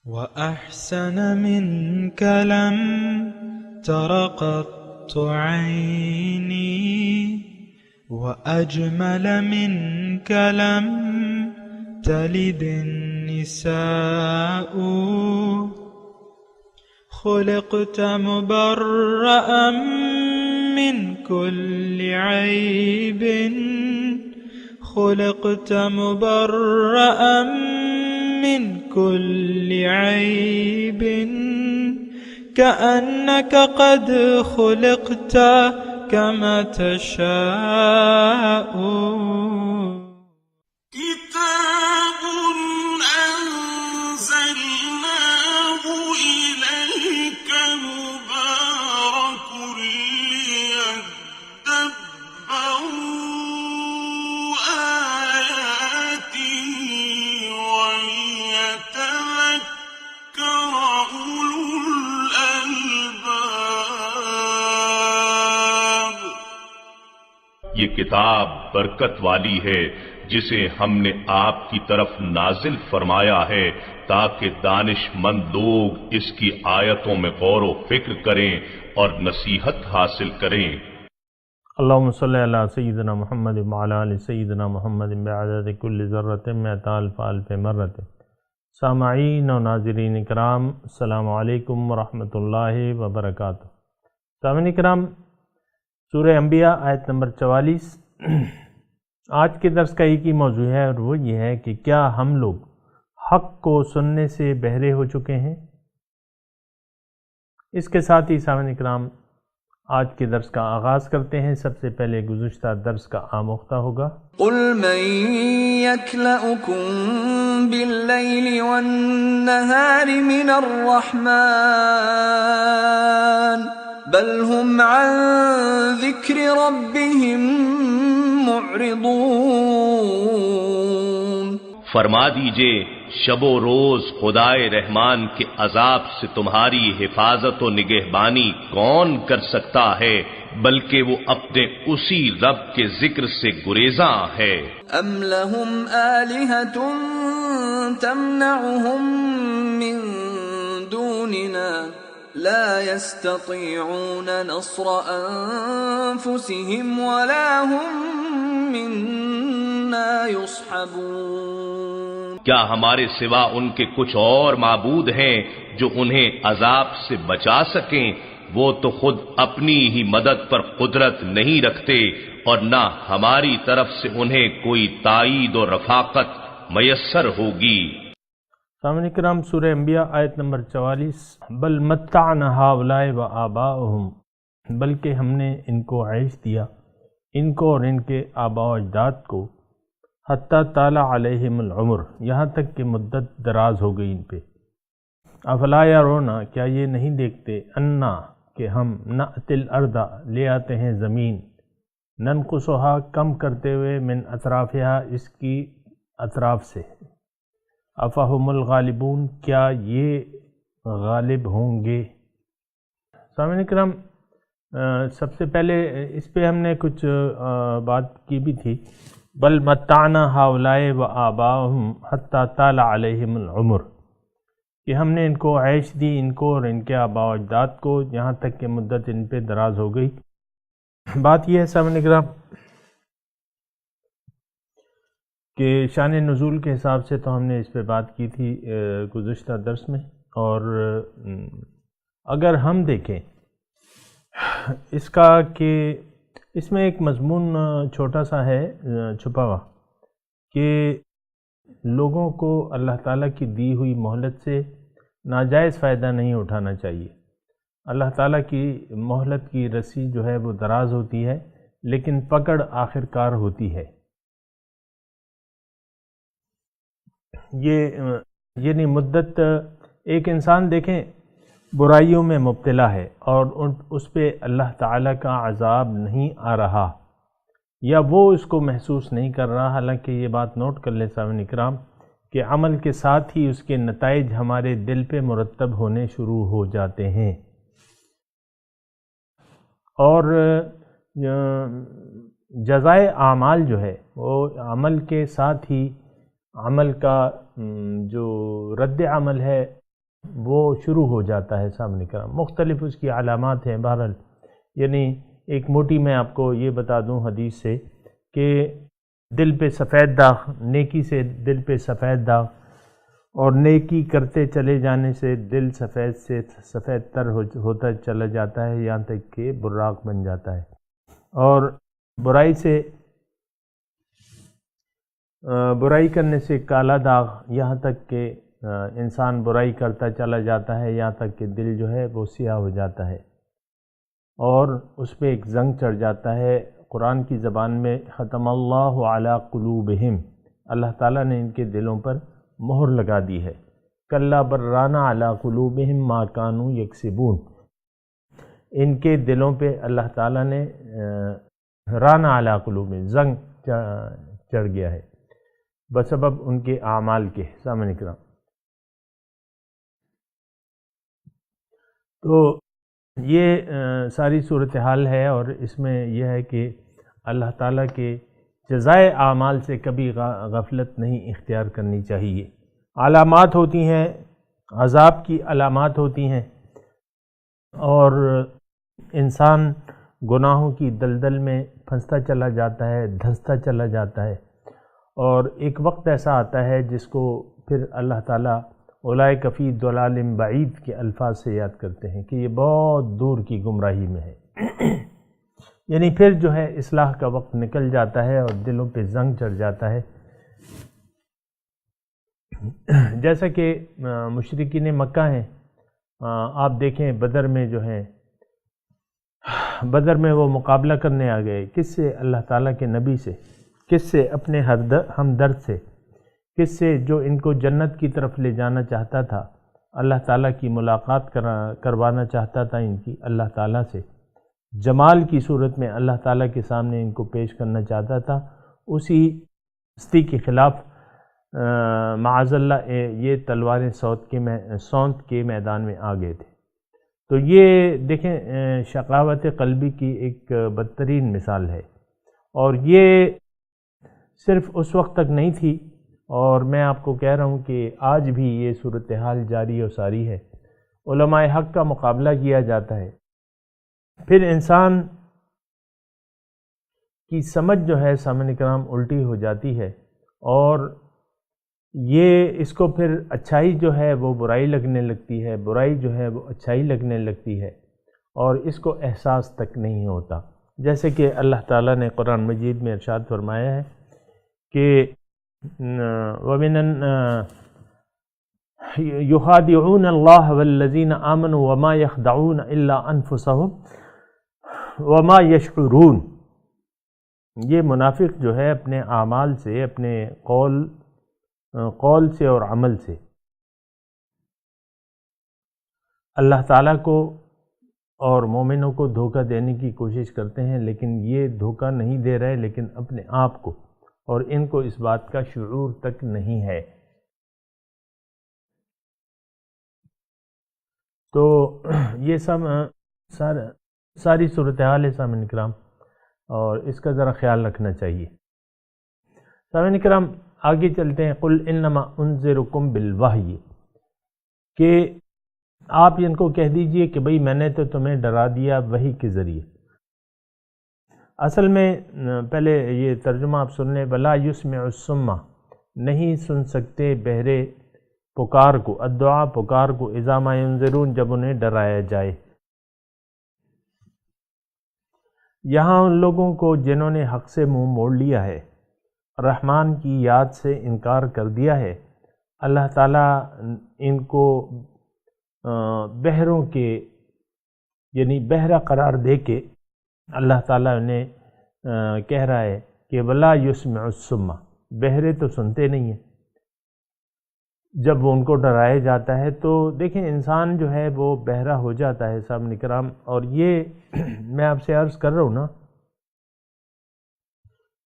وأحسن منك لم تر قط عيني وأجمل منك لم تلد النساء خلقت مبرأ من كل عيب خلقت مبرأ من كل عيب كأنك قد خلقت كما تشاء كتاب أنزلناه إليك مبارك ليدبروا آياته وليتذكر أولو الألباب. یہ کتاب برکت والی ہے جسے ہم نے آپ کی طرف نازل فرمایا ہے تاکہ دانش مند لوگ اس کی آیتوں میں غور و فکر کریں اور نصیحت حاصل کریں. اللہم صلی علی سیدنا محمد وعلی آل سیدنا محمد بعدد کل ذرۃ مئۃ الف الف مرۃ. سامعین و ناظرین کرام، السلام علیکم ورحمۃ اللہ وبرکاتہ. سامعین کرام، سورہ انبیاء آیت نمبر 44. آج کے درس کا ایک ہی موضوع ہے اور وہ یہ ہے کہ کیا ہم لوگ حق کو سننے سے بہرے ہو چکے ہیں؟ اس کے ساتھ ہی سامعین کرام آج کے درس کا آغاز کرتے ہیں. سب سے پہلے گزشتہ درس کا آموختہ ہوگا. قل من يكلؤكم بالليل والنهار من الرحمن بل هم عن ذكر ربهم معرضون. فرما دیجئے شب و روز خدائے رحمان کے عذاب سے تمہاری حفاظت و نگہبانی کون کر سکتا ہے، بلکہ وہ اپنے اسی رب کے ذکر سے گریزاں ہے. ام لهم آلهة تمنعهم من دوننا لا يستطيعون نصر أنفسهم ولا هم منا يصحبون. کیا ہمارے سوا ان کے کچھ اور معبود ہیں جو انہیں عذاب سے بچا سکیں؟ وہ تو خود اپنی ہی مدد پر قدرت نہیں رکھتے اور نہ ہماری طرف سے انہیں کوئی تائید و رفاقت میسر ہوگی. سامعین کرام، سورہ انبیاء آیت نمبر 44. بل متعنا ہؤلاء و آباؤہم، بلکہ ہم نے ان کو عیش دیا، ان کو اور ان کے آباء و اجداد کو، حتیٰ طال علیہم العمر، یہاں تک کہ مدت دراز ہو گئی ان پہ. افلا یرون، کیا یہ نہیں دیکھتے، انا کہ ہم نأتی الارض لے آتے ہیں زمین، ننقصها کم کرتے ہوئے، من اطرافها اس کی اطراف سے. افہم الغالبون، کیا یہ غالب ہوں گے؟ سامعین کرام، سب سے پہلے اس پہ ہم نے کچھ بات کی بھی تھی. بل متعنا ہؤلاء و آباؤہم حتی طال علیہم العمر، کہ ہم نے ان کو عیش دی، ان کو اور ان کے آباء و اجداد کو، یہاں تک کہ مدت ان پہ دراز ہو گئی. بات یہ ہے سامعین کرام کہ شان نزول کے حساب سے تو ہم نے اس پہ بات کی تھی گزشتہ درس میں، اور اگر ہم دیکھیں اس کا کہ اس میں ایک مضمون چھوٹا سا ہے چھپا ہوا کہ لوگوں کو اللہ تعالیٰ کی دی ہوئی مہلت سے ناجائز فائدہ نہیں اٹھانا چاہیے. اللہ تعالیٰ کی مہلت کی رسی جو ہے وہ دراز ہوتی ہے، لیکن پکڑ آخر کار ہوتی ہے. یہ یعنی مدت، ایک انسان دیکھیں برائیوں میں مبتلا ہے اور اس پہ اللہ تعالیٰ کا عذاب نہیں آ رہا، یا وہ اس کو محسوس نہیں کر رہا. حالانکہ یہ بات نوٹ کر لیں سامعین کرام کہ عمل کے ساتھ ہی اس کے نتائج ہمارے دل پہ مرتب ہونے شروع ہو جاتے ہیں، اور جزائے اعمال جو ہے وہ عمل کے ساتھ ہی عمل کا جو رد عمل ہے وہ شروع ہو جاتا ہے سامنے کرام. مختلف اس کی علامات ہیں. بہرحال یعنی ایک موٹی میں آپ کو یہ بتا دوں حدیث سے کہ دل پہ سفید داغ، نیکی سے دل پہ سفید داغ، اور نیکی کرتے چلے جانے سے دل سفید تر ہوتا چلا جاتا ہے یہاں تک کہ براق بن جاتا ہے. اور برائی کرنے سے کالا داغ، یہاں تک کہ انسان برائی کرتا چلا جاتا ہے یہاں تک کہ دل جو ہے وہ سیاہ ہو جاتا ہے اور اس پہ ایک زنگ چڑھ جاتا ہے. قرآن کی زبان میں ختم اللہ علی قلوبہم، اللہ تعالیٰ نے ان کے دلوں پر مہر لگا دی ہے. کلا برانہ علی قلوبہم ما کانوا یکسبون، ان کے دلوں پہ اللہ تعالیٰ نے رانہ علی قلوبہم، زنگ چڑھ گیا ہے بسبب ان کے اعمال کے. سامنے کرام تو یہ ساری صورتحال ہے، اور اس میں یہ ہے کہ اللہ تعالیٰ کے جزائے اعمال سے کبھی غفلت نہیں اختیار کرنی چاہیے. علامات ہوتی ہیں، عذاب کی علامات ہوتی ہیں، اور انسان گناہوں کی دلدل میں پھنستا چلا جاتا ہے، دھنستا چلا جاتا ہے، اور ایک وقت ایسا آتا ہے جس کو پھر اللہ تعالیٰ اولئک فی ضلال بعید کے الفاظ سے یاد کرتے ہیں کہ یہ بہت دور کی گمراہی میں ہے. یعنی پھر جو ہے اصلاح کا وقت نکل جاتا ہے اور دلوں پہ زنگ چڑھ جاتا ہے. جیسا کہ مشرکین مکہ ہیں، آپ دیکھیں بدر میں جو ہیں، بدر میں وہ مقابلہ کرنے آ گئے. کس سے؟ اللہ تعالیٰ کے نبی سے. کس سے؟ اپنے ہمدرد سے. کس سے؟ جو ان کو جنت کی طرف لے جانا چاہتا تھا، اللہ تعالیٰ کی ملاقات کروانا چاہتا تھا ان کی اللہ تعالیٰ سے، جمال کی صورت میں اللہ تعالیٰ کے سامنے ان کو پیش کرنا چاہتا تھا. اسی ہستی کے خلاف معاذ اللہ یہ تلواریں سونت کے میدان میں آ گئے تھے. تو یہ دیکھیں شقاوت قلبی کی ایک بدترین مثال ہے، اور یہ صرف اس وقت تک نہیں تھی، اور میں آپ کو کہہ رہا ہوں کہ آج بھی یہ صورتحال جاری و ساری ہے. علماء حق کا مقابلہ کیا جاتا ہے، پھر انسان کی سمجھ جو ہے سامعین کرام الٹی ہو جاتی ہے، اور یہ اس کو پھر اچھائی جو ہے وہ برائی لگنے لگتی ہے، برائی جو ہے وہ اچھائی لگنے لگتی ہے، اور اس کو احساس تک نہیں ہوتا. جیسے کہ اللہ تعالیٰ نے قرآن مجید میں ارشاد فرمایا ہے کہ وَمِنَ يُخَادِعُونَ اللَّهَ وَالَّذِينَ آمَنُوا وَمَا يَخْدَعُونَ إِلَّا أَنفُسَهُمْ وَمَا يَشْعُرُونَ. یہ منافق جو ہے اپنے اعمال سے، اپنے قول سے اور عمل سے اللہ تعالیٰ کو اور مومنوں کو دھوکہ دینے کی کوشش کرتے ہیں، لیکن یہ دھوکہ نہیں دے رہے لیکن اپنے آپ کو، اور ان کو اس بات کا شعور تک نہیں ہے. تو یہ سب ساری صورتحال ہے سامعین کرام، اور اس کا ذرا خیال رکھنا چاہیے. سامعین کرام آگے چلتے ہیں. قل انما انذرکم بالوحی، کہ آپ ان کو کہہ دیجئے کہ بھئی میں نے تو تمہیں ڈرا دیا وحی کے ذریعے. اصل میں پہلے یہ ترجمہ آپ سن لیں. ولا یسمع الصم، نہیں سن سکتے بہرے پکار کو، الدعاء پکار کو، اذا ما ینذرون، جب انہیں ڈرایا جائے. یہاں ان لوگوں کو جنہوں نے حق سے منہ موڑ لیا ہے، رحمان کی یاد سے انکار کر دیا ہے، اللہ تعالیٰ ان کو بہروں کے یعنی بہرا قرار دے کے اللہ تعالیٰ نے کہہ رہا ہے کہ ولا یسمع الصم، بہرے تو سنتے نہیں ہیں. جب وہ ان کو ڈرایا جاتا ہے تو دیکھیں انسان جو ہے وہ بہرا ہو جاتا ہے سامعین کرام. اور یہ میں آپ سے عرض کر رہا ہوں نا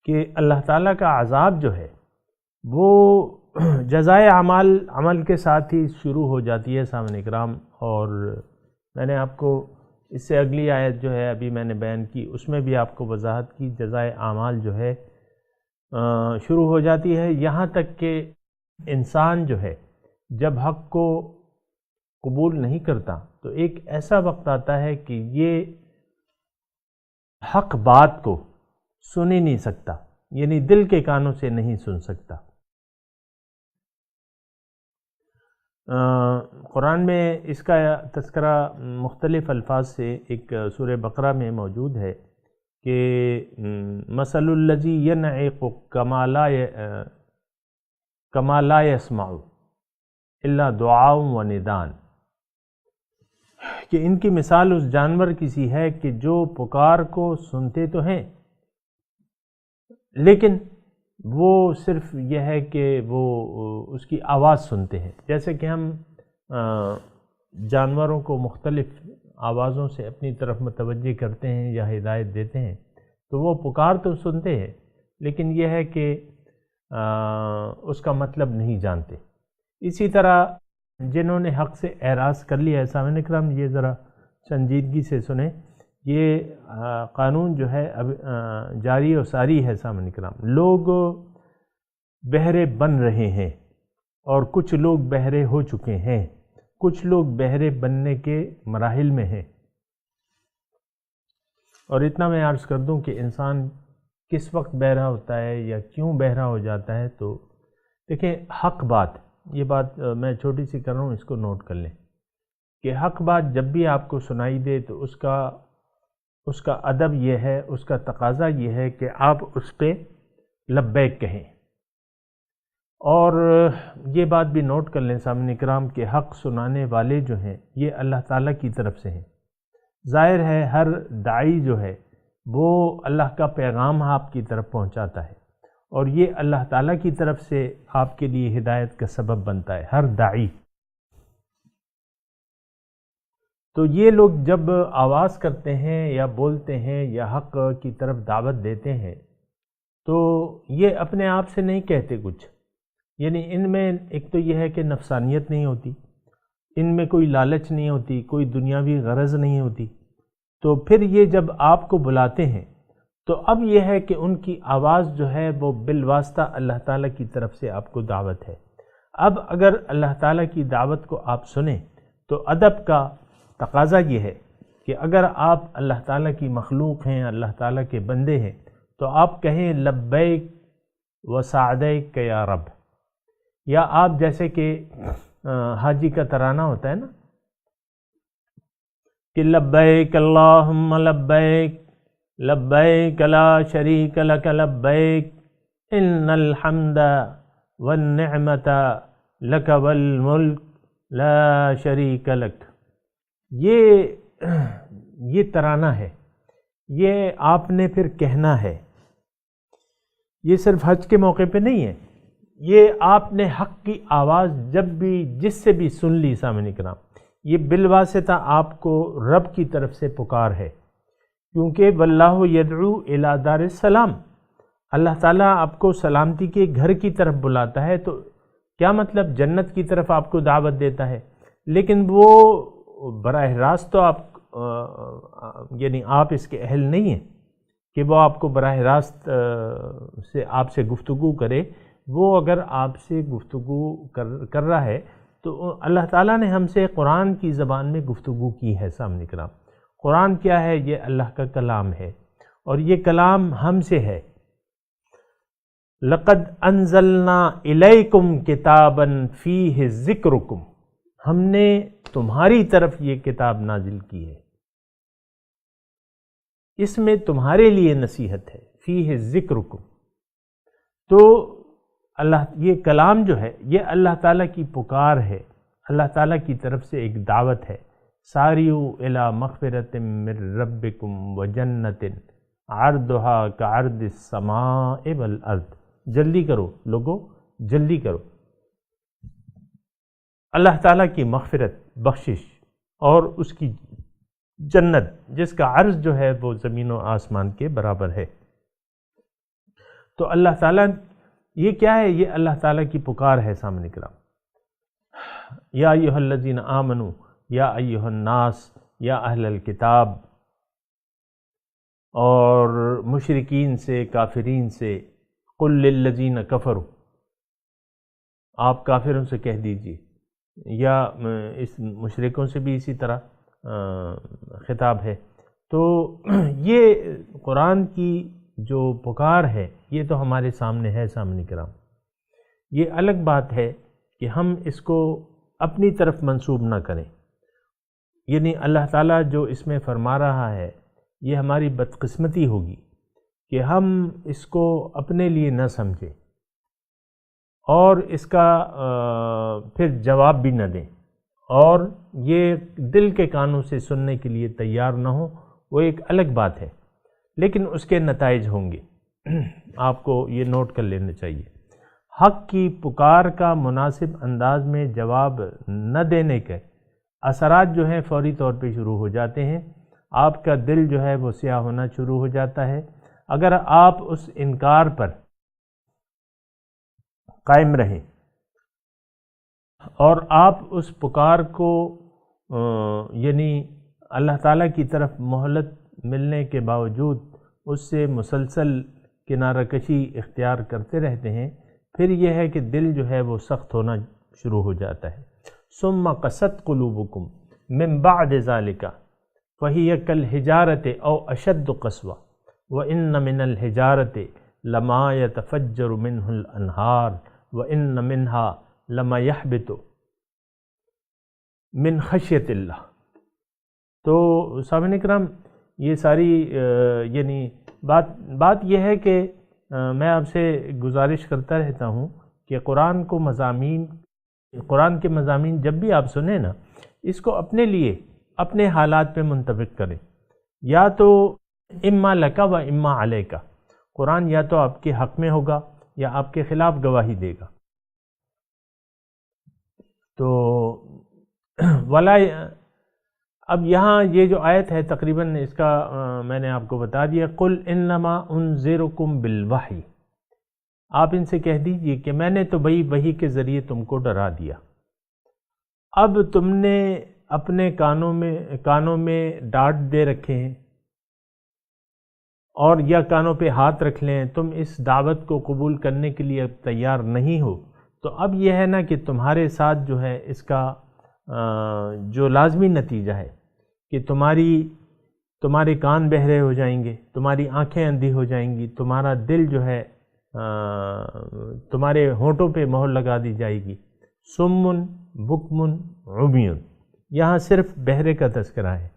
کہ اللہ تعالیٰ کا عذاب جو ہے وہ جزائے عمل کے ساتھ ہی شروع ہو جاتی ہے سامعین کرام. اور میں نے آپ کو اس سے اگلی آیت جو ہے ابھی میں نے بیان کی، اس میں بھی آپ کو وضاحت کی جزائے اعمال جو ہے شروع ہو جاتی ہے. یہاں تک کہ انسان جو ہے جب حق کو قبول نہیں کرتا تو ایک ایسا وقت آتا ہے کہ یہ حق بات کو سن ہی نہیں سکتا، یعنی دل کے کانوں سے نہیں سن سکتا۔ قرآن میں اس کا تذکرہ مختلف الفاظ سے ایک سورہ بقرہ میں موجود ہے کہ مثل الذی ینعق کما لا یسمع الا دعاء و ندان، کہ ان کی مثال اس جانور کی سی ہے کہ جو پکار کو سنتے تو ہیں لیکن وہ صرف یہ ہے کہ وہ اس کی آواز سنتے ہیں۔ جیسے کہ ہم جانوروں کو مختلف آوازوں سے اپنی طرف متوجہ کرتے ہیں یا ہدایت دیتے ہیں تو وہ پکار تو سنتے ہیں لیکن یہ ہے کہ اس کا مطلب نہیں جانتے۔ اسی طرح جنہوں نے حق سے اعراض کر لیا ہے، سامعین اکرام یہ ذرا سنجیدگی سے سنیں، یہ قانون جو ہے اب جاری و ساری ہے۔ سامعین اکرام، لوگ بہرے بن رہے ہیں اور کچھ لوگ بہرے ہو چکے ہیں، کچھ لوگ بہرے بننے کے مراحل میں ہیں۔ اور اتنا میں عرض کر دوں کہ انسان کس وقت بہرا ہوتا ہے یا کیوں بہرا ہو جاتا ہے، تو دیکھیں حق بات، یہ بات میں چھوٹی سی کر رہا ہوں، اس کو نوٹ کر لیں کہ حق بات جب بھی آپ کو سنائی دے تو اس کا ادب یہ ہے، اس کا تقاضا یہ ہے کہ آپ اس پہ لبیک کہیں۔ اور یہ بات بھی نوٹ کر لیں سامعین کرام کہ حق سنانے والے جو ہیں یہ اللہ تعالیٰ کی طرف سے ہیں۔ ظاہر ہے ہر داعی جو ہے وہ اللہ کا پیغام آپ کی طرف پہنچاتا ہے اور یہ اللہ تعالیٰ کی طرف سے آپ کے لیے ہدایت کا سبب بنتا ہے، ہر داعی۔ تو یہ لوگ جب آواز کرتے ہیں یا بولتے ہیں یا حق کی طرف دعوت دیتے ہیں تو یہ اپنے آپ سے نہیں کہتے کچھ، یعنی ان میں ایک تو یہ ہے کہ نفسانیت نہیں ہوتی، ان میں کوئی لالچ نہیں ہوتی، کوئی دنیاوی غرض نہیں ہوتی۔ تو پھر یہ جب آپ کو بلاتے ہیں تو اب یہ ہے کہ ان کی آواز جو ہے وہ بالواسطہ اللہ تعالیٰ کی طرف سے آپ کو دعوت ہے۔ اب اگر اللہ تعالیٰ کی دعوت کو آپ سنیں تو ادب کا تقاضا یہ ہے کہ اگر آپ اللہ تعالیٰ کی مخلوق ہیں، اللہ تعالیٰ کے بندے ہیں، تو آپ کہیں لبیک و سعدیک یا رب، یا آپ جیسے کہ حاجی کا ترانہ ہوتا ہے نا کہ لبیک اللہم لبیک لبیک لا شریک لک لبیک ان الحمد والنعمت لک والملک لا شریک لک۔ یہ ترانہ ہے، یہ آپ نے پھر کہنا ہے، یہ صرف حج کے موقع پہ نہیں ہے، یہ آپ نے حق کی آواز جب بھی جس سے بھی سن لی سامعین کرام، یہ بالواسطہ آپ کو رب کی طرف سے پکار ہے، کیونکہ واللہ یدعو الی دار السلام، اللہ تعالیٰ آپ کو سلامتی کے گھر کی طرف بلاتا ہے۔ تو کیا مطلب جنت کی طرف آپ کو دعوت دیتا ہے، لیکن وہ براہ راست تو یعنی آپ اس کے اہل نہیں ہیں کہ وہ آپ کو براہ راست سے آپ سے گفتگو کرے۔ وہ اگر آپ سے گفتگو کر رہا ہے تو اللہ تعالیٰ نے ہم سے قرآن کی زبان میں گفتگو کی ہے سامنے کرام۔ قرآن کیا ہے؟ یہ اللہ کا کلام ہے اور یہ کلام ہم سے ہے۔ لَقَدْ أَنزَلْنَا إِلَيْكُمْ كِتَابًا فِيهِ ذِكْرُكُمْ، ہم نے تمہاری طرف یہ کتاب نازل کی ہے، اس میں تمہارے لیے نصیحت ہے، فیہ ذکرکم۔ تو یہ کلام جو ہے یہ اللہ تعالیٰ کی پکار ہے، اللہ تعالیٰ کی طرف سے ایک دعوت ہے۔ ساریو الی مغفرۃ من ربکم وجنۃ عرضھا کعرض السماء والارض، جلدی کرو لوگو، جلدی کرو۔ اللہ تعالیٰ کی مغفرت، بخشش اور اس کی جنت جس کا عرض جو ہے وہ زمین و آسمان کے برابر ہے۔ تو اللہ تعالیٰ یہ کیا ہے؟ یہ اللہ تعالیٰ کی پکار ہے سامنے کرام۔ یا ایھا الذین آمنوا یا ایھا الناس یا اہل الکتاب، اور مشرکین سے، کافرین سے، قل للذین کفروا، آپ کافروں سے کہہ دیجئے یا اس مشرکوں سے بھی اسی طرح خطاب ہے۔ تو یہ قرآن کی جو پکار ہے یہ تو ہمارے سامنے ہے سامنے کرام۔ یہ الگ بات ہے کہ ہم اس کو اپنی طرف منسوب نہ کریں، یعنی اللہ تعالیٰ جو اس میں فرما رہا ہے یہ ہماری بدقسمتی ہوگی کہ ہم اس کو اپنے لیے نہ سمجھیں اور اس کا پھر جواب بھی نہ دیں، اور یہ دل کے کانوں سے سننے کے لیے تیار نہ ہو، وہ ایک الگ بات ہے، لیکن اس کے نتائج ہوں گے، آپ کو یہ نوٹ کر لینا چاہیے۔ حق کی پکار کا مناسب انداز میں جواب نہ دینے کے اثرات جو ہیں فوری طور پہ شروع ہو جاتے ہیں، آپ کا دل جو ہے وہ سیاہ ہونا شروع ہو جاتا ہے۔ اگر آپ اس انکار پر قائم رہیں اور آپ اس پکار کو یعنی اللہ تعالیٰ کی طرف مہلت ملنے کے باوجود اس سے مسلسل کنارہ کشی اختیار کرتے رہتے ہیں، پھر یہ ہے کہ دل جو ہے وہ سخت ہونا شروع ہو جاتا ہے۔ ثم قست قلوبکم من بعد ذالک فہی کالحجارۃ او اشد قسوہ وان من الحجارۃ لما یتفجر منہ الانہار وان منها لما یحبط من خشیت اللہ۔ تو سامعین کرام، یہ ساری یعنی بات یہ ہے کہ میں آپ سے گزارش کرتا رہتا ہوں کہ قرآن کے مضامین جب بھی آپ سنیں نا، اس کو اپنے لیے اپنے حالات پہ منطبق کریں، یا تو اما لکا و اما علیکا، قرآن یا تو آپ کے حق میں ہوگا یا آپ کے خلاف گواہی دے گا۔ تو اب یہاں یہ جو آیت ہے تقریباً اس کا میں نے آپ کو بتا دیا، قل انما انذرکم بالوحی، آپ ان سے کہہ دیجئے کہ میں نے تو وحی کے ذریعے تم کو ڈرا دیا، اب تم نے اپنے کانوں میں ڈانٹ دے رکھے ہیں اور یا کانوں پہ ہاتھ رکھ لیں، تم اس دعوت کو قبول کرنے کے لیے اب تیار نہیں ہو، تو اب یہ ہے نا کہ تمہارے ساتھ جو ہے اس کا جو لازمی نتیجہ ہے کہ تمہارے کان بہرے ہو جائیں گے، تمہاری آنکھیں اندھی ہو جائیں گی، تمہارا دل جو ہے تمہارے ہونٹوں پہ مہر لگا دی جائے گی۔ سمن بکمن عمیون، یہاں صرف بہرے کا تذکرہ ہے،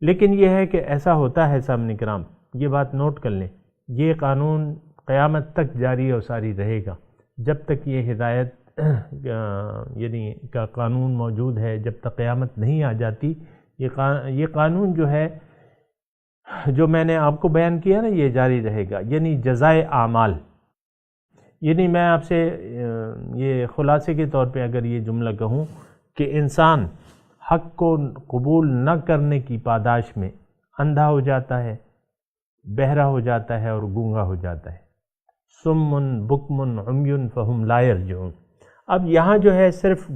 لیکن یہ ہے کہ ایسا ہوتا ہے سامعین کرام، یہ بات نوٹ کر لیں، یہ قانون قیامت تک جاری اور ساری رہے گا، جب تک یہ ہدایت یعنی کا قانون موجود ہے، جب تک قیامت نہیں آ جاتی، یہ قانون جو ہے جو میں نے آپ کو بیان کیا نا، یہ جاری رہے گا، یعنی جزائے اعمال۔ یعنی میں آپ سے یہ خلاصے کے طور پہ اگر یہ جملہ کہوں کہ انسان حق کو قبول نہ کرنے کی پاداش میں اندھا ہو جاتا ہے، بہرا ہو جاتا ہے اور گونگا ہو جاتا ہے۔ سمن بکمن عمیون فہم لا یرجعون۔ اب یہاں جو ہے صرف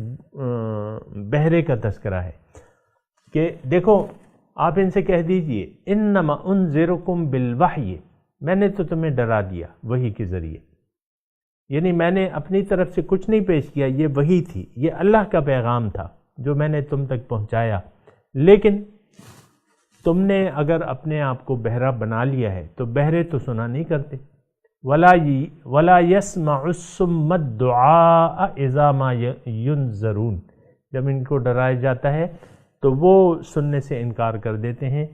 بہرے کا تذکرہ ہے کہ دیکھو، آپ ان سے کہہ دیجئے انما انذرکم بالوحی، میں نے تو تمہیں ڈرا دیا وحی کے ذریعے، یعنی میں نے اپنی طرف سے کچھ نہیں پیش کیا، یہ وحی تھی، یہ اللہ کا پیغام تھا جو میں نے تم تک پہنچایا، لیکن تم نے اگر اپنے آپ کو بہرا بنا لیا ہے تو بہرے تو سنا نہیں کرتے۔ وَلَا يَسْمَعُ الصُّمَّ الدُّعَاءَ إِذَا مَا يُنذَرُونَ، جب ان کو ڈرایا جاتا ہے تو وہ سننے سے انکار کر دیتے ہیں۔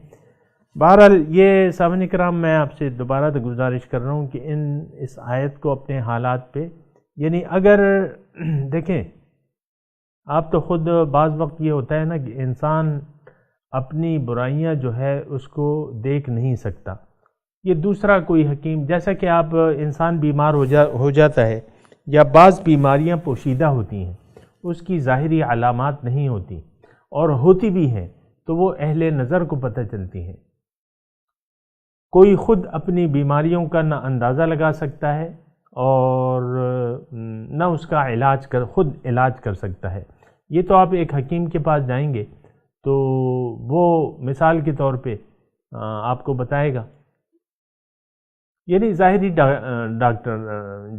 بہرحال یہ سامعین کرام، میں آپ سے دوبارہ گزارش کر رہا ہوں کہ اس آیت کو اپنے حالات پہ، یعنی اگر دیکھیں آپ تو خود بعض وقت یہ ہوتا ہے نا کہ انسان اپنی برائیاں جو ہے اس کو دیکھ نہیں سکتا، یہ دوسرا کوئی حکیم، جیسا کہ آپ انسان بیمار ہو جاتا ہے یا بعض بیماریاں پوشیدہ ہوتی ہیں، اس کی ظاہری علامات نہیں ہوتی اور ہوتی بھی ہیں تو وہ اہل نظر کو پتہ چلتی ہیں۔ کوئی خود اپنی بیماریوں کا نہ اندازہ لگا سکتا ہے اور نہ اس کا خود علاج کر سکتا ہے۔ یہ تو آپ ایک حکیم کے پاس جائیں گے تو وہ مثال کے طور پہ آپ کو بتائے گا، یعنی ظاہری ڈاکٹر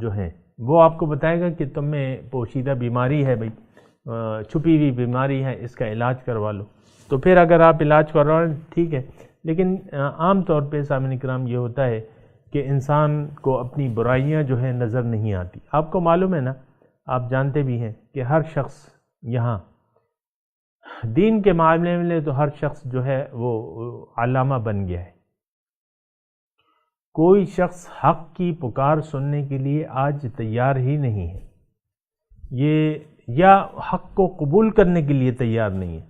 جو ہیں وہ آپ کو بتائے گا کہ تم میں پوشیدہ بیماری ہے بھئی، چھپی ہوئی بیماری ہے، اس کا علاج کروا لو، تو پھر اگر آپ علاج کروا لیں ٹھیک ہے، لیکن عام طور پہ سامعین کرام یہ ہوتا ہے کہ انسان کو اپنی برائیاں جو ہے نظر نہیں آتی۔ آپ کو معلوم ہے نا، آپ جانتے بھی ہیں کہ ہر شخص یہاں دین کے معاملے میں تو ہر شخص جو ہے وہ علامہ بن گیا ہے۔ کوئی شخص حق کی پکار سننے کے لیے آج تیار ہی نہیں ہے، یہ یا حق کو قبول کرنے کے لیے تیار نہیں ہے۔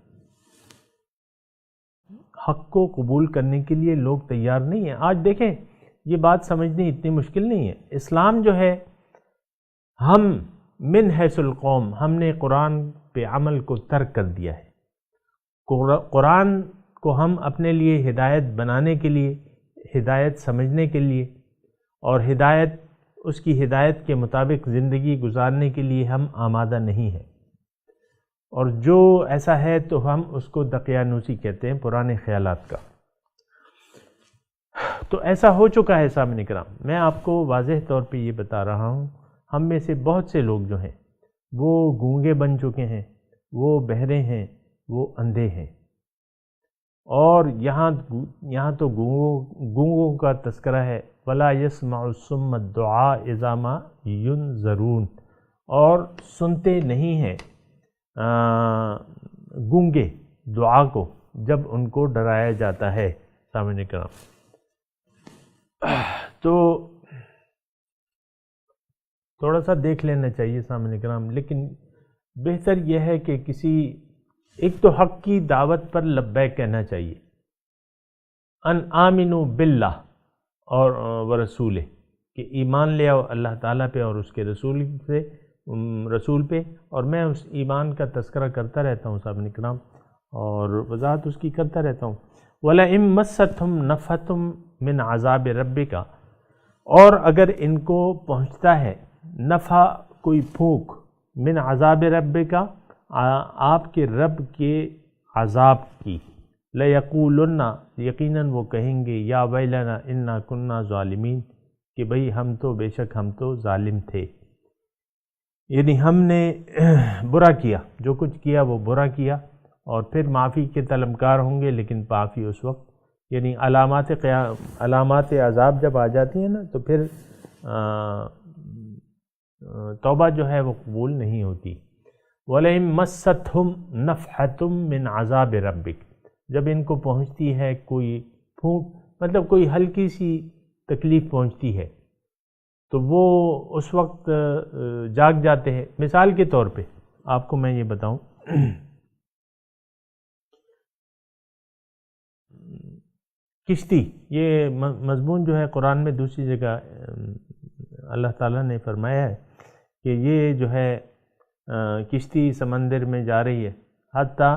حق کو قبول کرنے کے لیے لوگ تیار نہیں ہیں۔ آج دیکھیں، یہ بات سمجھنی اتنی مشکل نہیں ہے۔ اسلام جو ہے، ہم من حیث القوم، ہم نے قرآن پہ عمل کو ترک کر دیا ہے۔ قرآن کو ہم اپنے لیے ہدایت بنانے کے لیے، ہدایت سمجھنے کے لیے، اور اس کی ہدایت کے مطابق زندگی گزارنے کے لیے ہم آمادہ نہیں ہیں، اور جو ایسا ہے تو ہم اس کو دقیانوسی کہتے ہیں، پرانے خیالات کا۔ تو ایسا ہو چکا ہے سامعین کرام۔ میں آپ کو واضح طور پہ یہ بتا رہا ہوں، ہم میں سے بہت سے لوگ جو ہیں وہ گونگے بن چکے ہیں، وہ بہرے ہیں، وہ اندھے ہیں، اور یہاں تو گونگوں کا تذکرہ ہے، وَلَا يَسْمَعُ الصُّمَّ الدُّعَاءَ إِذَا مَا يُنذَرُونَ، اور سنتے نہیں ہیں گونگے دعا کو جب ان کو ڈرایا جاتا ہے۔ سامعین کرام، تو تھوڑا سا دیکھ لینا چاہیے سامعین کرام، لیکن بہتر یہ ہے کہ ایک تو حق کی دعوت پر لبیک کہنا چاہیے، ان آمنوا باللہ اور ورسولہ، کہ ایمان لے آؤ اللہ تعالیٰ پہ اور اس کے رسول پہ، اور میں اس ایمان کا تذکرہ کرتا رہتا ہوں سامعین کرام، اور وضاحت اس کی کرتا رہتا ہوں۔ وَلَئِن مَسَّتْهُمْ نَفْحَةٌ مِّنْ عَذَابِ رَبِّكَ، اور اگر ان کو پہنچتا ہے نفع، کوئی پھونک، من عذاب ربک، آپ کے رب کے عذاب کی، لَيَقُولُنَّ، یقیناً وہ کہیں گے، یا ویلنا انا کننا ظالمین، کہ بھئی ہم تو ظالم تھے، یعنی ہم نے برا کیا، جو کچھ کیا وہ برا کیا، اور پھر معافی کے طلبگار ہوں گے، لیکن معافی اس وقت، یعنی علامات عذاب جب آ جاتی ہیں نا، تو پھر توبہ جو ہے وہ قبول نہیں ہوتی۔ وَلَئِن مَسَّتْهُمْ نَفْحَةٌ مِّنْ عَذَابِ رَبِّكَ، جب ان کو پہنچتی ہے کوئی پھونک، مطلب کوئی ہلکی سی تکلیف پہنچتی ہے، تو وہ اس وقت جاگ جاتے ہیں۔ مثال کے طور پہ آپ کو میں یہ بتاؤں، کشتی، یہ مضمون جو ہے قرآن میں دوسری جگہ اللہ تعالیٰ نے فرمایا ہے کہ یہ جو ہے کشتی سمندر میں جا رہی ہے، حتیٰ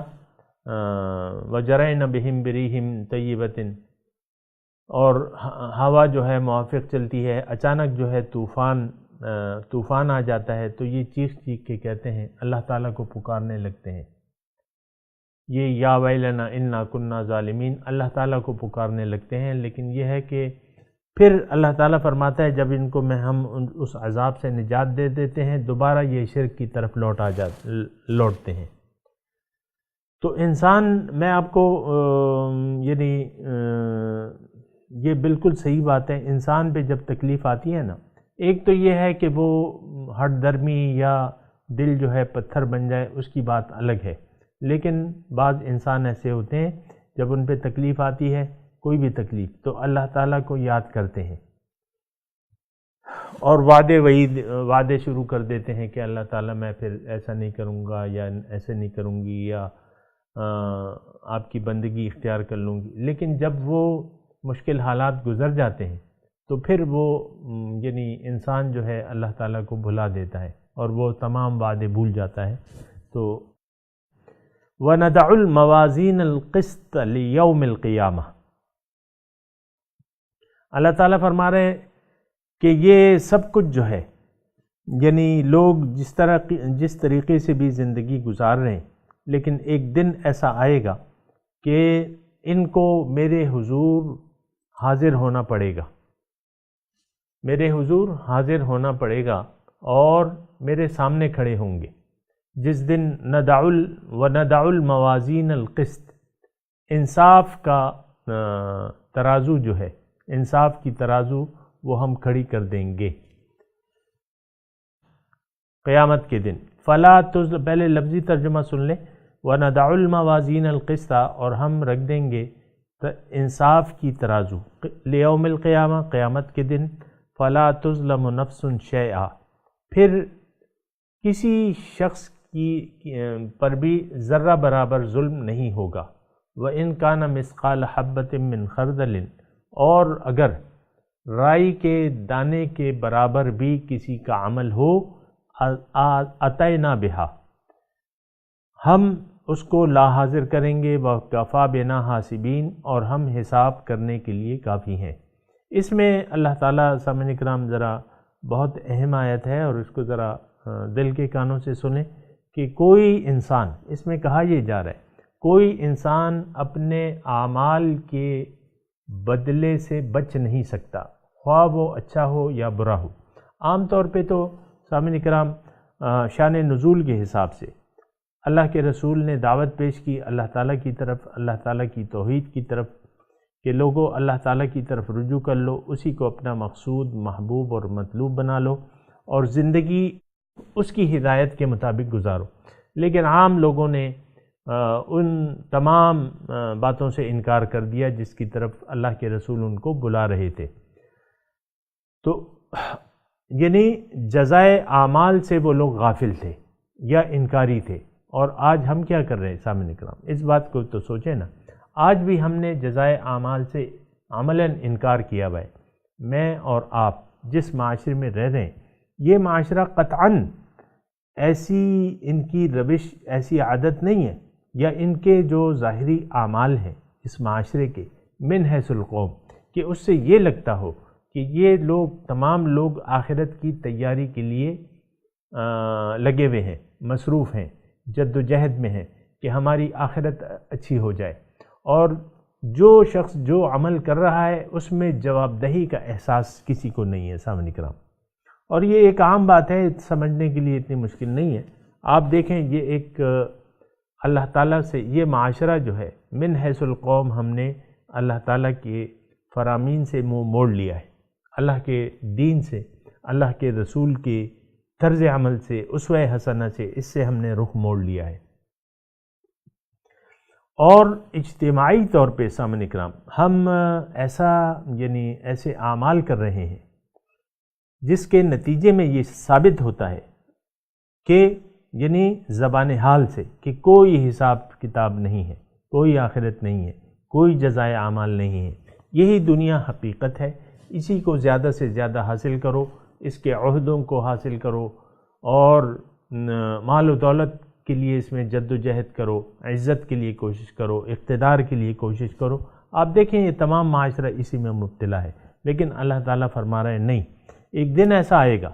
وَجَرَيْنَ بِهِمْ بِرِيحٍ طَيِّبَةٍ، اور ہوا جو ہے موافق چلتی ہے، اچانک جو ہے طوفان آ جاتا ہے، تو یہ چیخ کے کہتے ہیں، اللہ تعالیٰ کو پکارنے لگتے ہیں، یہ یا ویلنا انا کننا ظالمین، اللہ تعالیٰ کو پکارنے لگتے ہیں۔ لیکن یہ ہے کہ پھر اللہ تعالیٰ فرماتا ہے جب ان کو ہم اس عذاب سے نجات دے دیتے ہیں، دوبارہ یہ شرک کی طرف لوٹتے ہیں۔ تو انسان، میں آپ کو یعنی یہ بالکل صحیح بات ہے، انسان پہ جب تکلیف آتی ہے نا، ایک تو یہ ہے کہ وہ ہٹ درمی یا دل جو ہے پتھر بن جائے، اس کی بات الگ ہے، لیکن بعض انسان ایسے ہوتے ہیں جب ان پہ تکلیف آتی ہے، کوئی بھی تکلیف، تو اللہ تعالیٰ کو یاد کرتے ہیں اور وعدے شروع کر دیتے ہیں کہ اللہ تعالیٰ میں پھر ایسا نہیں کروں گا، یا ایسے نہیں کروں گی، یا آپ کی بندگی اختیار کر لوں گی۔ لیکن جب وہ مشکل حالات گزر جاتے ہیں تو پھر وہ یعنی انسان جو ہے اللہ تعالیٰ کو بھلا دیتا ہے اور وہ تمام وعدے بھول جاتا ہے۔ تو وَنَدَعُ الْمَوَازِينَ الْقِسْطَ لِيَوْمِ الْقِيَامَةِ، اللہ تعالیٰ فرما رہے ہیں کہ یہ سب کچھ جو ہے، یعنی لوگ جس طریقے سے بھی زندگی گزار رہے ہیں، لیکن ایک دن ایسا آئے گا کہ ان کو میرے حضور حاضر ہونا پڑے گا، میرے حضور حاضر ہونا پڑے گا اور میرے سامنے کھڑے ہوں گے۔ جس دن ندع الموازین القسط، انصاف کا ترازو جو ہے، انصاف کی ترازو وہ ہم کھڑی کر دیں گے قیامت کے دن۔ فلا تظلم، پہلے لفظی ترجمہ سن لیں، وندع الموازین القسط، اور ہم رکھ دیں گے انصاف کی ترازو لیوم القیامہ، قیامت کے دن، فلا تظلم نفس شیئا، پھر کسی شخص کی پر بھی ذرہ برابر ظلم نہیں ہوگا۔ وَإِن كَانَ مِثْقَالَ حَبَّةٍ مِّنْ خَرْدَلٍ، اور اگر رائی کے دانے کے برابر بھی کسی کا عمل ہو، أَتَيْنَا بِهَا، ہم اس کو لا حاضر کریں گے، وَكَفَى بِنَا حَاسِبِينَ، اور ہم حساب کرنے کے لیے کافی ہیں۔ اس میں اللہ تعالیٰ، سامعین کرام، ذرا بہت اہم آیت ہے، اور اس کو ذرا دل کے کانوں سے سنیں کہ کوئی انسان، اس میں کہا یہ جا رہا ہے، کوئی انسان اپنے اعمال کے بدلے سے بچ نہیں سکتا، خواہ وہ اچھا ہو یا برا ہو۔ عام طور پہ تو سامعین کرام شان نزول کے حساب سے اللہ کے رسول نے دعوت پیش کی اللہ تعالیٰ کی طرف، اللہ تعالیٰ کی توحید کی طرف، کہ لوگوں اللہ تعالیٰ کی طرف رجوع کر لو، اسی کو اپنا مقصود، محبوب اور مطلوب بنا لو، اور زندگی اس کی ہدایت کے مطابق گزارو۔ لیکن عام لوگوں نے ان تمام باتوں سے انکار کر دیا جس کی طرف اللہ کے رسول ان کو بلا رہے تھے۔ تو یعنی جزائے اعمال سے وہ لوگ غافل تھے یا انکاری تھے، اور آج ہم کیا کر رہے ہیں سامعین کرام؟ اس بات کو تو سوچیں نا، آج بھی ہم نے جزائے اعمال سے عملاً انکار کیا ہوا ہے۔ میں اور آپ جس معاشرے میں رہ رہے ہیں، یہ معاشرہ قطعاً ایسی ان کی روش، ایسی عادت نہیں ہے، یا ان کے جو ظاہری اعمال ہیں اس معاشرے کے من حیث القوم، کہ اس سے یہ لگتا ہو کہ یہ لوگ، تمام لوگ آخرت کی تیاری کے لیے لگے ہوئے ہیں، مصروف ہیں، جد و جہد میں ہیں کہ ہماری آخرت اچھی ہو جائے، اور جو شخص جو عمل کر رہا ہے اس میں جواب دہی کا احساس کسی کو نہیں ہے سامعین کرام۔ اور یہ ایک عام بات ہے، سمجھنے کے لیے اتنی مشکل نہیں ہے۔ آپ دیکھیں، یہ ایک اللہ تعالیٰ سے یہ معاشرہ جو ہے من حیث القوم، ہم نے اللہ تعالیٰ کے فرامین سے منہ موڑ لیا ہے، اللہ کے دین سے، اللہ کے رسول کے طرز عمل سے، اسوہ حسنہ سے، اس سے ہم نے رخ موڑ لیا ہے۔ اور اجتماعی طور پہ سامعین اکرام ہم ایسے اعمال کر رہے ہیں جس کے نتیجے میں یہ ثابت ہوتا ہے کہ زبان حال سے کہ کوئی حساب کتاب نہیں ہے، کوئی آخرت نہیں ہے، کوئی جزائے اعمال نہیں ہے، یہی دنیا حقیقت ہے، اسی کو زیادہ سے زیادہ حاصل کرو، اس کے عہدوں کو حاصل کرو، اور مال و دولت کے لیے اس میں جد و جہد کرو، عزت کے لیے کوشش کرو، اقتدار کے لیے کوشش کرو۔ آپ دیکھیں یہ تمام معاشرہ اسی میں مبتلا ہے، لیکن اللہ تعالیٰ فرما رہے ہیں نہیں، ایک دن ایسا آئے گا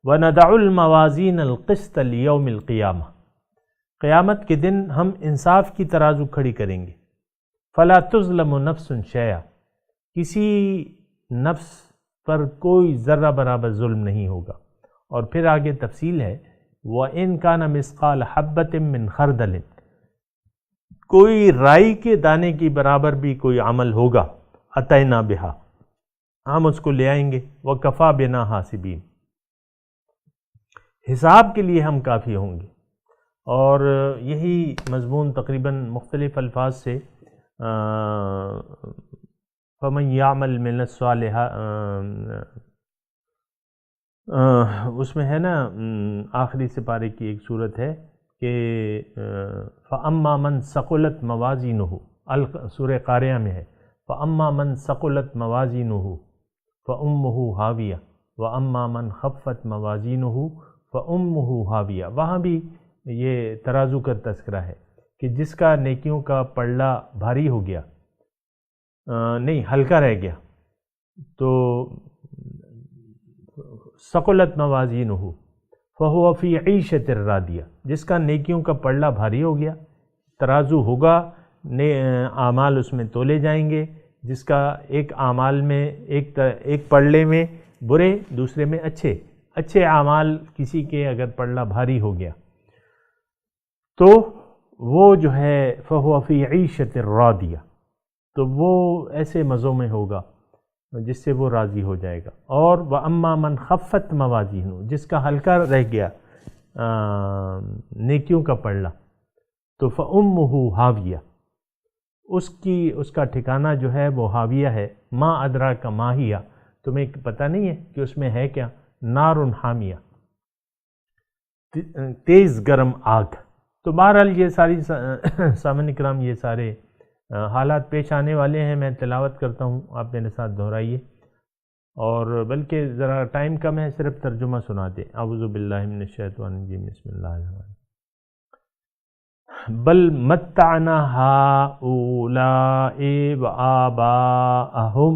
وَنَدَعُ الْمَوَازِينَ الْقِسْطَ لِيَوْمِ الْقِيَامَةِ، قیامت کے دن ہم انصاف کی ترازو کھڑی کریں گے، فَلَا تُظْلَمُ نَفْسٌ شَيْئًا، کسی نفس پر کوئی ذرہ برابر ظلم نہیں ہوگا۔ اور پھر آگے تفصیل ہے وَإِن كَانَ مِثْقَالَ حَبَّةٍ مِّنْ خَرْدَلٍ، کوئی رائی کے دانے کی برابر بھی کوئی عمل ہوگا، أَتَيْنَا بِهَا، ہم اس کو لے آئیں گے، وَكَفَى بِنَا حَاسِبِينَ، حساب کے لیے ہم کافی ہوں گے۔ اور یہی مضمون تقریباً مختلف الفاظ سے فَمَنْ يَعْمَلْ مِنَ الصَّالِحَاتِ، اس میں ہے نا آخری سپارے کی ایک صورت ہے کہ فَأَمَّا مَنْ ثَقُلَتْ مَوَازِينُهُ، سورہ قاریہ میں ہے فَأَمَّا مَنْ ثَقُلَتْ مَوَازِينُهُ فَأُمُّهُ هَاوِيَةٌ وَأَمَّا مَنْ خَفَّتْ مَوَازِينُهُ فَأُمُّهُ هَاوِيَةٌ، وہاں بھی یہ ترازو کا تذکرہ ہے کہ جس کا نیکیوں کا پلڑا بھاری ہو گیا، نہیں ہلکا رہ گیا، تو ثقلت موازینہ فہو فی عیشۃ راضیہ، جس کا نیکیوں کا پلڑا بھاری ہو گیا، ترازو ہوگا، اعمال اس میں تولے جائیں گے، جس کا ایک اعمال میں ایک پلڑے میں برے، دوسرے میں اچھے اعمال، کسی کے اگر پلڑا بھاری ہو گیا تو وہ جو ہے فَهُوَ فِي عِيشَةٍ رَاضِيَةٍ، تو وہ ایسے مزوں میں ہوگا جس سے وہ راضی ہو جائے گا. اور وَأَمَّا مَنْ خَفَّتْ مَوَازِينُهُ، جس کا ہلکا رہ گیا نیکیوں کا پڑھنا، تو فَأُمُّهُ هَاوِيَةٌ، اس کا ٹھکانہ جو ہے وہ ہاویہ ہے. ما ادراک ما ہی، تمہیں پتہ نہیں ہے کہ اس میں ہے کیا؟ نار حامیہ، تیز گرم آگ. تو بہرحال یہ ساری سامعین کرام یہ سارے حالات پیش آنے والے ہیں. میں تلاوت کرتا ہوں، آپ میرے ساتھ دہرائیے، اور بلکہ ذرا ٹائم کم ہے، صرف ترجمہ سنا دیں. اعوذ باللہ من الشیطان الرجیم، بسم اللہ الرحمن الرحیم. بل متعنا ہؤلاء وآباءہم،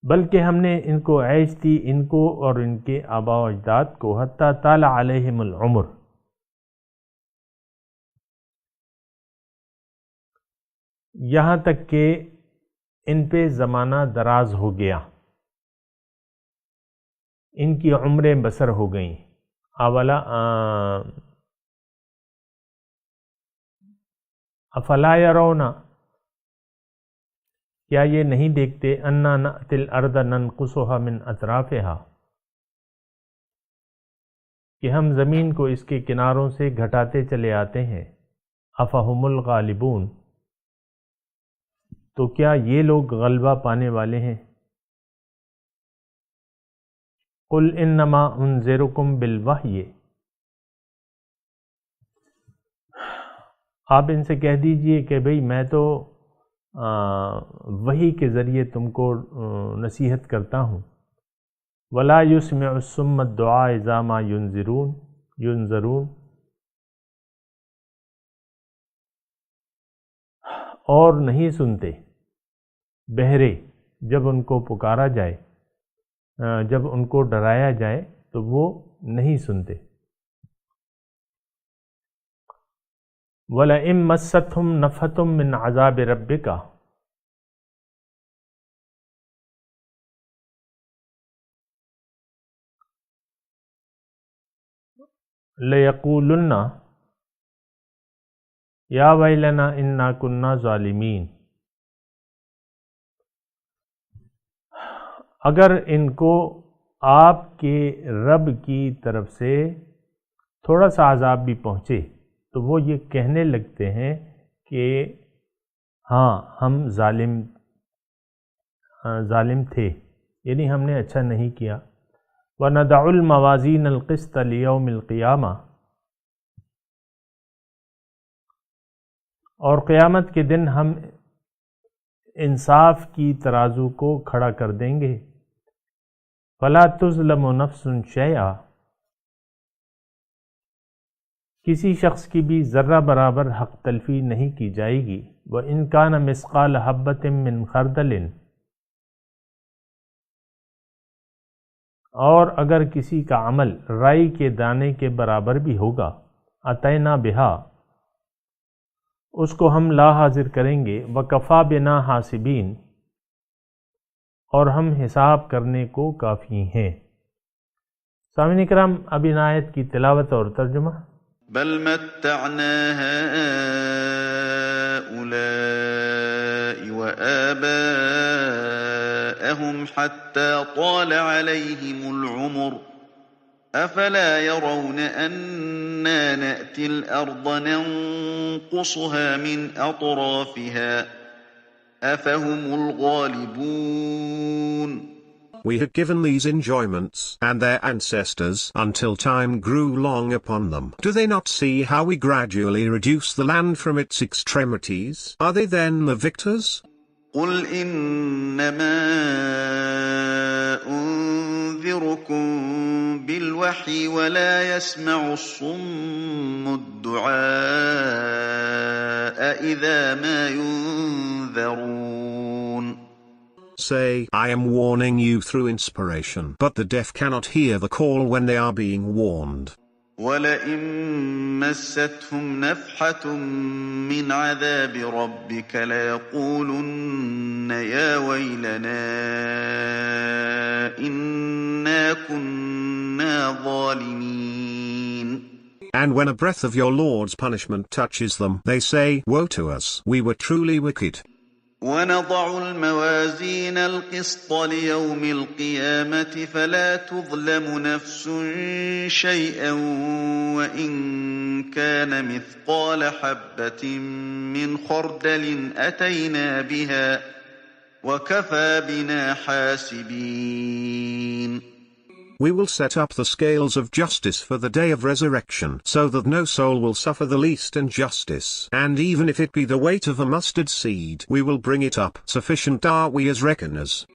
بلکہ ہم نے ان کو عیش دی، ان کو اور ان کے آباء و اجداد کو، حتی طال علیہم العمر، یہاں تک کہ ان پہ زمانہ دراز ہو گیا، ان کی عمریں بسر ہو گئیں. افلا یرون، کیا یہ نہیں دیکھتے، انا نأتی الارض ننقصها من اطرافها، کہ ہم زمین کو اس کے کناروں سے گھٹاتے چلے آتے ہیں. افہم الغالبون، تو کیا یہ لوگ غلبہ پانے والے ہیں. قل انما انذرکم بالوحی، آپ ان سے کہہ دیجئے کہ بھئی میں تو وحی کے ذریعے تم کو نصیحت کرتا ہوں. ولا یسمع الصم الدعاء اذا ما ینذرون، اور نہیں سنتے بہرے جب ان کو پکارا جائے، جب ان کو ڈرایا جائے تو وہ نہیں سنتے. وَلَئِن مَسَّتْهُمْ نَفْحَةٌ مِّنْ عَذَابِ رَبِّكَ، لَيَقُولُنَّ يَا وَيْلَنَا إِنَّا كُنَّا ظَالِمِينَ، اگر ان کو آپ کے رب کی طرف سے تھوڑا سا عذاب بھی پہنچے تو وہ یہ کہنے لگتے ہیں کہ ہاں ہم ظالم تھے، یعنی ہم نے اچھا نہیں کیا. وَنَضَعُ الْمَوَازِينَ الْقِسْطَ لِيَوْمِ الْقِيَامَةِ، اور قیامت کے دن ہم انصاف کی ترازو کو کھڑا کر دیں گے. فَلَا تُظْلَمُ نَفْسٌ شَيْئًا، کسی شخص کی بھی ذرہ برابر حق تلفی نہیں کی جائے گی. وَإِنْ كَانَ مِثْقَالَ حَبَّةٍ مِّنْ خَرْدَلٍ، اور اگر کسی کا عمل رائی کے دانے کے برابر بھی ہوگا، أَتَيْنَا بِهَا، اس کو ہم لا حاضر کریں گے. وَكَفَى بِنَا حَاسِبِينَ، اور ہم حساب کرنے کو کافی ہیں. سامعین کرام، اب ان آیت کی تلاوت اور ترجمہ. بل متعنا هؤلاء وآباءهم حتى طال عليهم العمر أفلا يرون أنا نأتي الأرض ننقصها من أطرافها أفهم الغالبون. We had given these enjoyments and their ancestors until time grew long upon them. Do they not see how we gradually reduce the land from its extremities? Are they then the victors? قل إنما أنذركم بالوحي ولا يسمع الصم الدعاء إذا ما ينذرون. Say, I am warning you through inspiration, but the deaf cannot hear the call when they are being warned. ولئن مستهم نفحة من عذاب ربك ليقولن يا ويلنا إنا كنا ظالمين. And when a breath of your Lord's punishment touches them, they say, Woe to us, we were truly wicked. ونضع الموازين القسط ليوم القيامة فلا تظلم نفس شيئا وإن كان مثقال حبة من خردل أتينا بها وكفى بنا حاسبين. We will set up the scales of justice for the day of resurrection, so that no soul will suffer the least injustice, and even if it be the weight of a mustard seed, we will bring it up. Sufficient are we as reckoners.